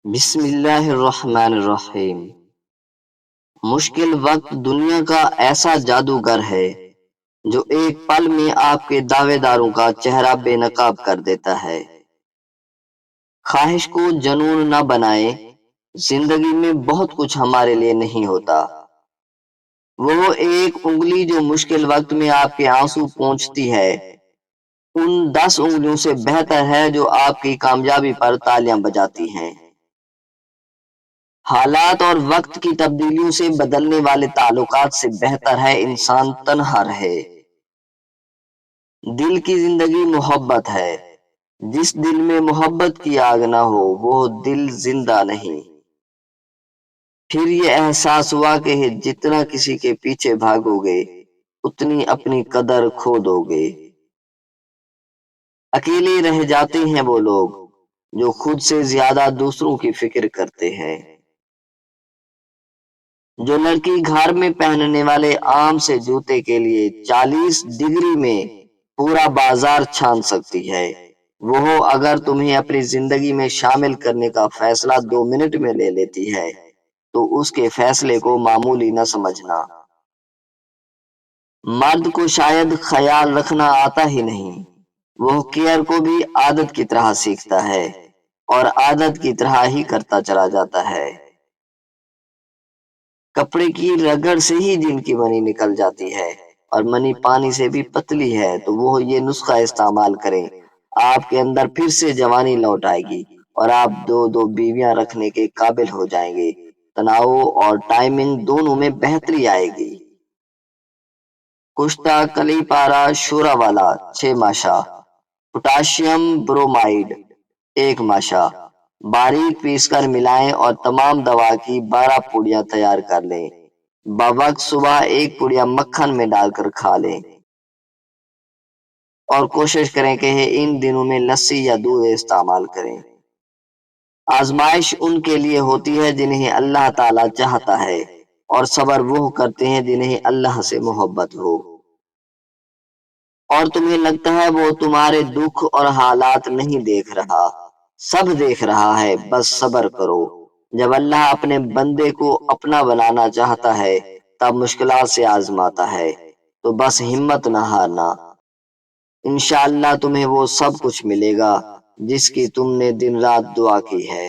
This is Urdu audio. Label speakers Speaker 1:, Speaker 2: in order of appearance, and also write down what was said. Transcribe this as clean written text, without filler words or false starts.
Speaker 1: بسم اللہ الرحمن الرحیم۔ مشکل وقت دنیا کا ایسا جادوگر ہے جو ایک پل میں آپ کے دعوے داروں کا چہرہ بے نقاب کر دیتا ہے۔ خواہش کو جنون نہ بنائے، زندگی میں بہت کچھ ہمارے لیے نہیں ہوتا۔ وہ ایک انگلی جو مشکل وقت میں آپ کے آنسو پونچھتی ہے، ان 10 انگلیوں سے بہتر ہے جو آپ کی کامیابی پر تالیاں بجاتی ہیں۔ حالات اور وقت کی تبدیلیوں سے بدلنے والے تعلقات سے بہتر ہے انسان تنہا رہے۔ دل کی زندگی محبت ہے، جس دل میں محبت کی آگ نہ ہو وہ دل زندہ نہیں۔ پھر یہ احساس ہوا کہ جتنا کسی کے پیچھے بھاگو گے اتنی اپنی قدر کھو دو گے۔ اکیلے رہ جاتے ہیں وہ لوگ جو خود سے زیادہ دوسروں کی فکر کرتے ہیں۔ جو لڑکی گھر میں پہننے والے عام سے جوتے کے لیے 40 ڈگری میں پورا بازار چھان سکتی ہے، وہ اگر تمہیں اپنی زندگی میں شامل کرنے کا فیصلہ 2 منٹ میں لے لیتی ہے تو اس کے فیصلے کو معمولی نہ سمجھنا۔ مرد کو شاید خیال رکھنا آتا ہی نہیں، وہ کیئر کو بھی عادت کی طرح سیکھتا ہے اور عادت کی طرح ہی کرتا چلا جاتا ہے۔ کپڑے کی رگڑ سے ہی جن کی منی نکل جاتی ہے اور منی پانی سے بھی پتلی ہے، تو وہ یہ نسخہ استعمال کریں، آپ کے اندر پھر سے جوانی لوٹ آئے گی اور آپ 2 بیویاں رکھنے کے قابل ہو جائیں گے۔ تناؤ اور ٹائمنگ دونوں میں بہتری آئے گی۔ کشتہ کلی پارا شورا والا 6 ماشا، پوٹاشیم برومائڈ 1 ماشا، باریک پیس کر ملائیں اور تمام دوا کی 12 پوڑیاں تیار کر لیں۔ بوقت صبح 1 پوڑیا مکھن میں ڈال کر کھا لیں اور کوشش کریں کہ ان دنوں میں لسی یا دودھ استعمال کریں۔ آزمائش ان کے لیے ہوتی ہے جنہیں اللہ تعالی چاہتا ہے، اور صبر وہ کرتے ہیں جنہیں اللہ سے محبت ہو۔ اور تمہیں لگتا ہے وہ تمہارے دکھ اور حالات نہیں دیکھ رہا، سب دیکھ رہا ہے، بس صبر کرو۔ جب اللہ اپنے بندے کو اپنا بنانا چاہتا ہے تب مشکلات سے آزماتا ہے، تو بس ہمت نہ ہارنا۔ انشاءاللہ تمہیں وہ سب کچھ ملے گا جس کی تم نے دن رات دعا کی ہے۔